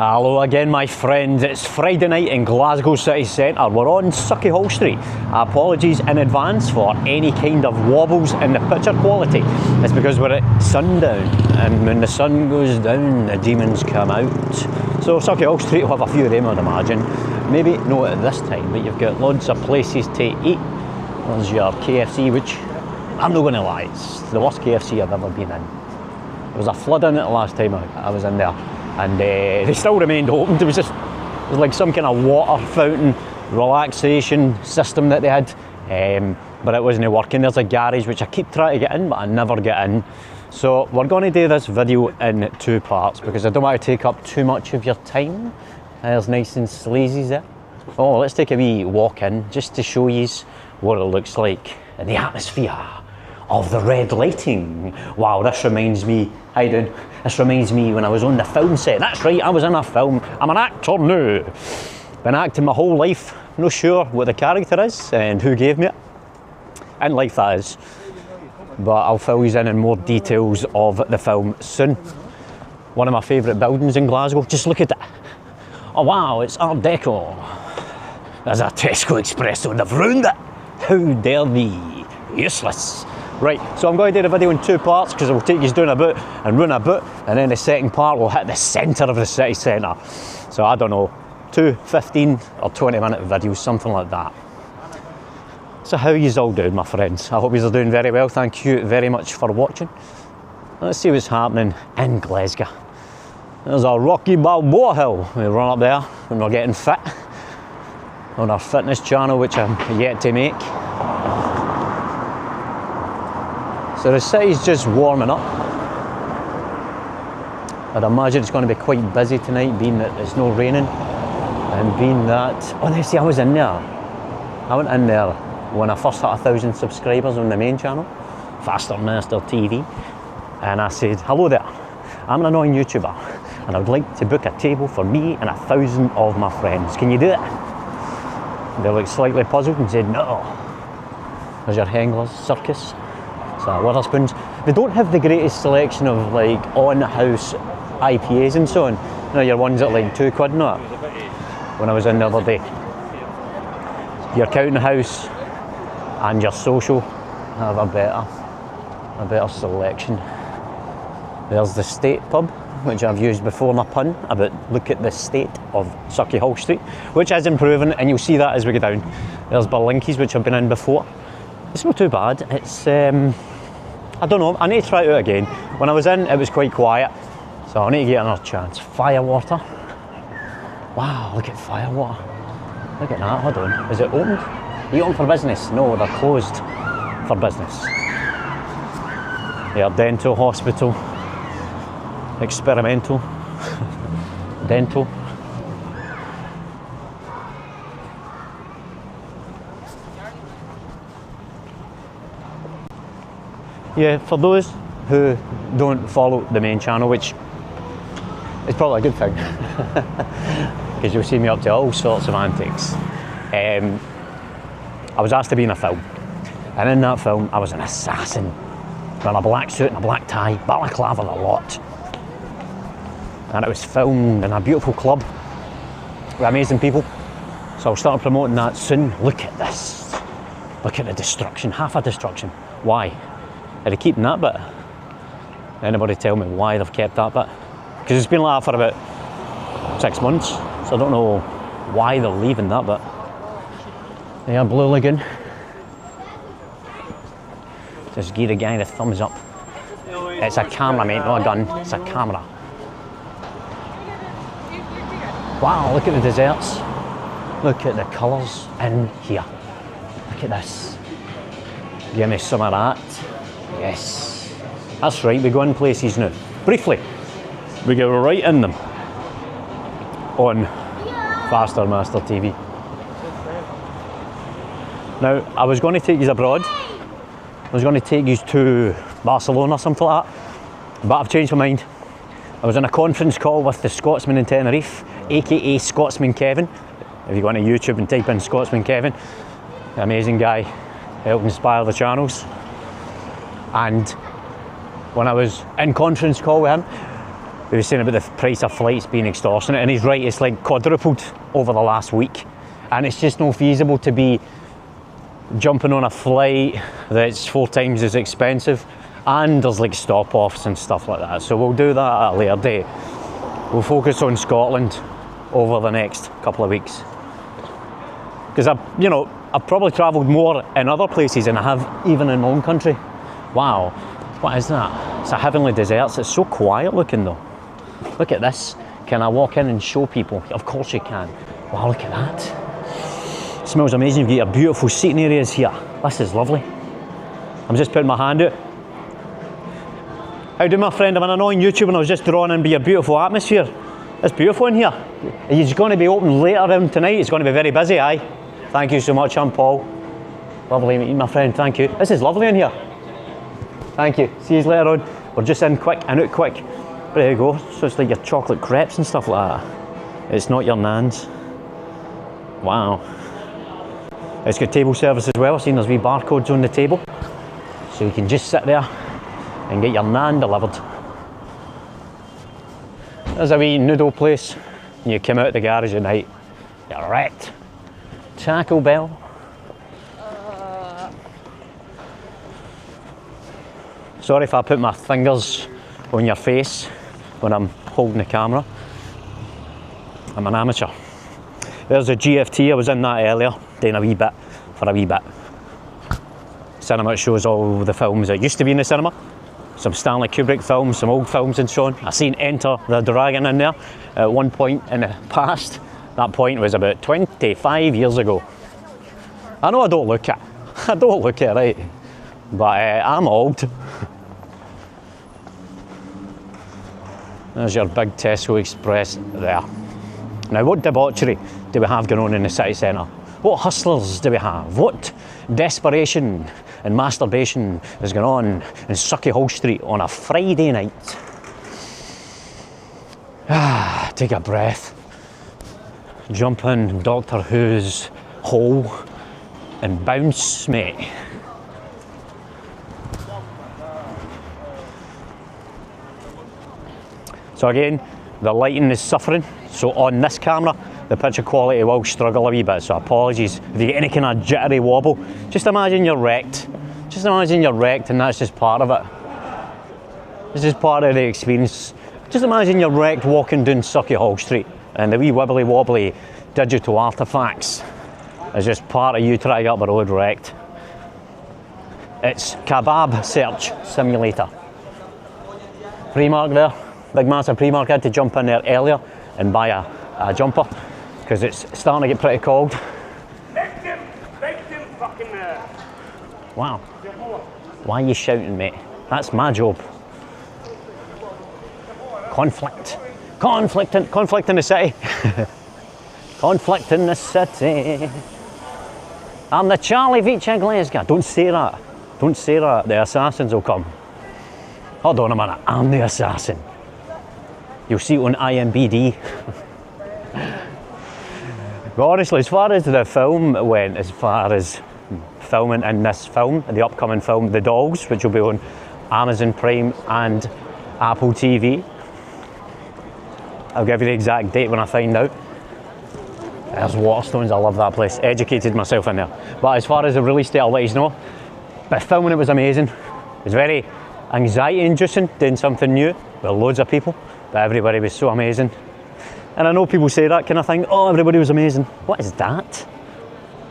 Hello again, my friends. It's Friday night in Glasgow City Centre. We're on Hall Street. Apologies in advance for any kind of wobbles in the picture quality. It's because we're at sundown, and when the sun goes down, the demons come out. So Hall Street will have a few of them, I'd imagine. Maybe not at this time, but you've got loads of places to eat. There's your KFC, which I'm not going to lie, it's the worst KFC I've ever been in. There was a flood in it the last time I was in there. And they still remained open. It was like some kind of water fountain relaxation system that they had, but it wasn't working. There's a garage which I keep trying to get in, but I never get in. So we're going to do this video in two parts because I don't want to take up too much of your time. There's nice and sleazy there. Oh, let's take a wee walk in just to show you what it looks like in the atmosphere of the red lighting. Wow, this reminds me, how you doing? This reminds me when I was on the film set. That's right, I was in a film. I'm an actor now. Been acting my whole life. Not sure what the character is and who gave me it. In life, that is. But I'll fill you in more details of the film soon. One of my favourite buildings in Glasgow. Just look at that. Oh wow, it's Art Deco. There's a Tesco Expresso. They've ruined it. How dare they? Useless. Right, so I'm going to do the video in two parts because it will take you down a bit and run a bit, and then the second part will hit the centre of the city centre. So I don't know, 2 15 or 20 minute videos, something like that. So how yous all doing, my friends? I hope yous are doing very well. Thank you very much for watching. Let's see what's happening in Glasgow. There's a Rocky Balboa hill. We run up there when we're getting fit on our fitness channel, which I'm yet to make. So the city's just warming up. I'd imagine it's going to be quite busy tonight, being that it's not raining, and being that, oh, see, I was in there. I went in there when I first hit 1,000 subscribers on the main channel, Faster Master TV, and I said, hello there, I'm an annoying YouTuber, and I would like to book a table for me and 1,000 of my friends. Can you do it? They looked slightly puzzled and said, no. There's your Hengler's Circus. Witherspoons. They don't have the greatest selection of like on-house IPAs and so on. You know, your ones at like £2 and that. When I was in the other day, your Counting House and your Social have a better selection. There's the State pub, which I've used before in a pun about look at the state of Hall Street, which is improving, and you'll see that as we go down. There's Berlinkies, which I've been in before. It's not too bad. It's I don't know, I need to try it out again. When I was in, it was quite quiet, so I need to get another chance. Firewater. Wow, look at Firewater. Look at that, hold on. Is it opened? Are you open for business? No, they're closed for business. Yeah, dental, hospital, experimental, dental. Yeah, for those who don't follow the main channel, which is probably a good thing, because you'll see me up to all sorts of antics. I was asked to be in a film, and in that film I was an assassin, wearing a black suit and a black tie, balaclava a lot. And it was filmed in a beautiful club with amazing people. So I'll start promoting that soon. Look at this. Look at the destruction, half a destruction. Why? Are they keeping that bit? Anybody tell me why they've kept that bit? Because it's been like that for about 6 months, so I don't know why they're leaving that bit. Yeah, Blue Lagoon. Just give the guy the thumbs up. It's a camera, mate, not a gun. It's a camera. Wow, look at the deserts. Look at the colours in here. Look at this. Give me some of that. Yes, that's right, we go in places now. Briefly, we go right in them on Faster Master TV. Now, I was going to take you abroad. I was going to take you to Barcelona or something like that, but I've changed my mind. I was on a conference call with the Scotsman in Tenerife, aka Scotsman Kevin. If you go onto YouTube and type in Scotsman Kevin, amazing guy, helped inspire the channels. And when I was in conference call with him, he was saying about the price of flights being extortionate, and he's right, it's like quadrupled over the last week, and it's just not feasible to be jumping on a flight that's 4 times as expensive, and there's like stop-offs and stuff like that. So we'll do that at a later date. We'll focus on Scotland over the next couple of weeks, because I've probably travelled more in other places than I have even in my own country. Wow, what is that? It's a Heavenly Desserts. It's so quiet looking though. Look at this. Can I walk in and show people? Of course you can. Wow, look at that. It smells amazing. You've got your beautiful seating areas here. This is lovely. I'm just putting my hand out. How do my friend? I'm an annoying YouTuber and I was just drawn in by your beautiful atmosphere. It's beautiful in here. It's going to be open later on tonight. It's going to be very busy, aye? Thank you so much, I'm Paul. Lovely meeting my friend, thank you. This is lovely in here. Thank you. See you later on. We're just in quick and out quick. There you go. So it's like your chocolate crepes and stuff like that. It's not your nans. Wow. It's got table service as well. I've seen there's wee barcodes on the table. So you can just sit there and get your naan delivered. There's a wee noodle place. And you come out the garage at night. You're wrecked. Taco Bell. Sorry if I put my fingers on your face when I'm holding the camera. I'm an amateur. There's a GFT, I was in that earlier, doing a wee bit. Cinema, it shows all the films that used to be in the cinema. Some Stanley Kubrick films, some old films and so on. I seen Enter the Dragon in there at one point in the past. That point was about 25 years ago. I know I don't look it. I don't look it right. But I'm old. There's your big Tesco Express there. Now what debauchery do we have going on in the city centre? What hustlers do we have? What desperation and masturbation is going on in Suckyhall Street on a Friday night? Take a breath. Jump in Doctor Who's hole and bounce, mate. So again, the lighting is suffering. So on this camera, the picture quality will struggle a wee bit. So apologies if you get any kind of jittery wobble. Just imagine you're wrecked. Just imagine you're wrecked and that's just part of it. This is part of the experience. Just imagine you're wrecked walking down Suckyhall Street and the wee wibbly wobbly digital artefacts is just part of you trying up the road wrecked. It's Kebab Search Simulator. Primark there. Big massive Primark. I had to jump in there earlier and buy a jumper because it's starting to get pretty cold. Wow. Why are you shouting, mate? That's my job. Conflict. Conflict in the city. Conflict in the city. I'm the Charlie Beach of Glasgow. Don't say that. Don't say that. The assassins will come. Hold on a minute. I'm the assassin. You'll see it on IMBD. But honestly, as far as the film went, as far as filming in this film, the upcoming film, The Dogs, which will be on Amazon Prime and Apple TV. I'll give you the exact date when I find out. There's Waterstones, I love that place. Educated myself in there. But as far as the release date, I'll let you know. But filming it was amazing. It was very anxiety inducing, doing something new with loads of people. But everybody was so amazing. And I know people say that kind of thing, oh, everybody was amazing. What is that?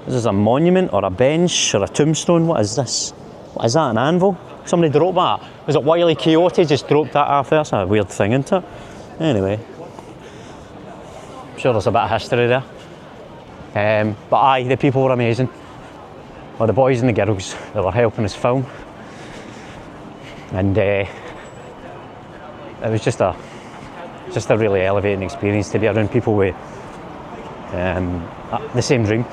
Is this a monument or a bench or a tombstone? What is this? What is that, an anvil? Somebody dropped that. Was it Wile E. Coyote just dropped that off there? That's a weird thing, isn't it? Anyway. I'm sure there's a bit of history there. But aye, the people were amazing. Well, the boys and the girls that were helping us film. And it was just a really elevating experience to be around people with the same dream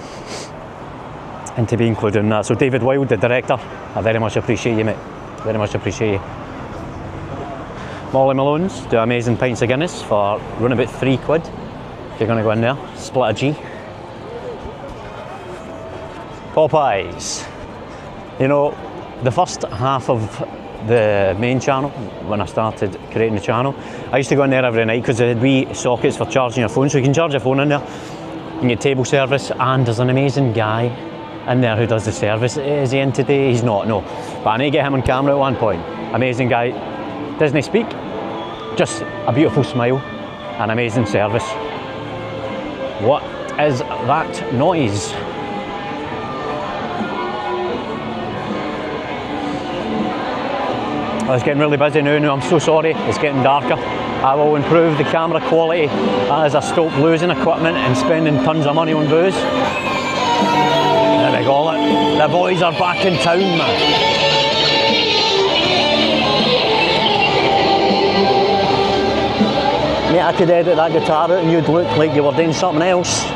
and to be included in that. So David Wilde, the director, I very much appreciate you, mate. Very much appreciate you. Molly Malone's do amazing pints of Guinness for around about £3 if you're going to go in there. Split a G. Popeyes. You know, the first half of the main channel when I started creating the channel. I used to go in there every night because they had wee sockets for charging your phone, so you can charge your phone in there. You can get table service, and there's an amazing guy in there who does the service. Is he in today? He's not, no. But I need to get him on camera at one point. Amazing guy. Doesn't he speak? Just a beautiful smile and amazing service. What is that noise? Oh, it's getting really busy now. I'm so sorry. It's getting darker. I will improve the camera quality as I stop losing equipment and spending tons of money on booze. There we go. The boys are back in town, man. Mate, I could edit that guitar out and you'd look like you were doing something else.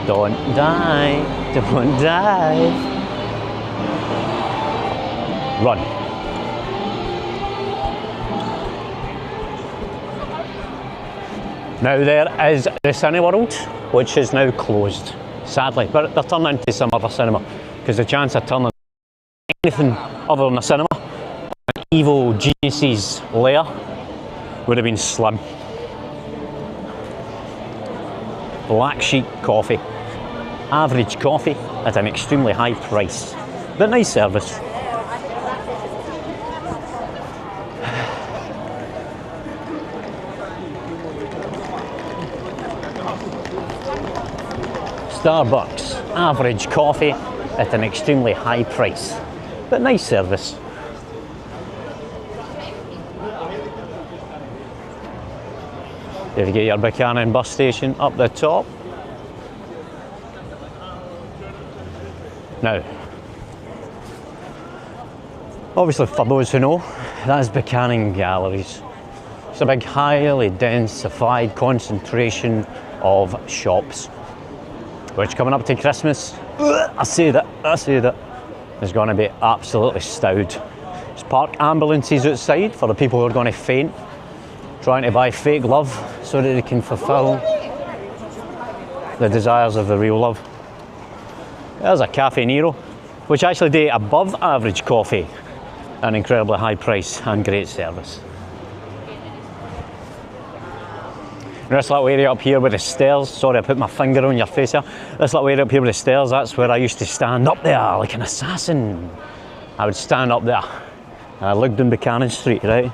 Don't die, don't die. Run. Now there is the Cineworld, which is now closed, sadly, but they're turning into some other cinema, because the chance of turning anything other than a cinema, an evil genius's lair, would have been slim. Black Sheep coffee, average coffee at an extremely high price, but nice service. Starbucks, average coffee at an extremely high price, but nice service. If you get your Buchanan bus station up the top. Now, obviously for those who know, that is Buchanan Galleries. It's a big, highly densified concentration of shops, which coming up to Christmas, I say that, is going to be absolutely stowed. There's park ambulances outside for the people who are going to faint, trying to buy fake love so that they can fulfill the desires of the real love. There's a Cafe Nero, which actually do above average coffee, an incredibly high price and great service. This little area up here with the stairs, sorry I put my finger on your face here, this little area up here with the stairs, that's where I used to stand up there like an assassin. I would stand up there and I looked down Buchanan Street, right?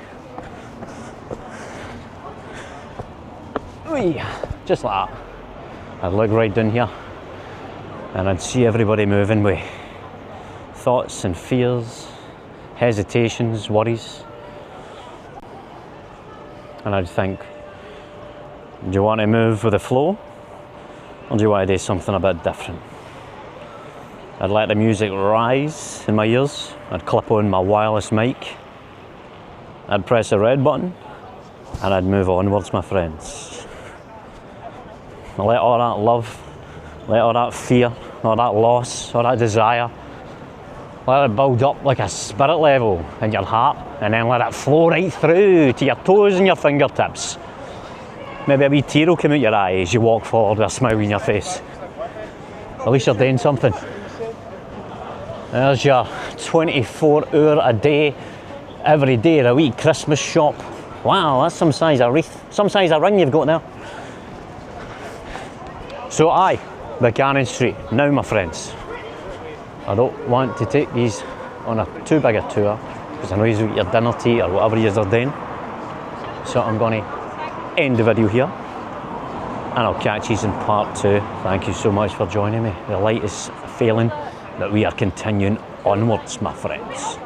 Whee, just like that. I'd look right down here and I'd see everybody moving with thoughts and fears, hesitations, worries. And I'd think, do you want to move with the flow, or do you want to do something a bit different? I'd let the music rise in my ears, I'd clip on my wireless mic, I'd press the red button, and I'd move onwards, my friends. I'd let all that love, let all that fear, all that loss, all that desire, let it build up like a spirit level in your heart, and then let it flow right through to your toes and your fingertips. Maybe a wee tear will come out your eye as you walk forward with a smile on your face. At least you're doing something. There's your 24-hour a day, every day of the week Christmas shop. Wow, that's some size of wreath, some size of ring you've got there. So aye, Buchanan Street, now my friends. I don't want to take these on a too big a tour, because I know you've got your dinner tea or whatever you're doing. So I'm going to end the video here, and I'll catch you in part 2. Thank you so much for joining me. The light is failing, but we are continuing onwards, my friends.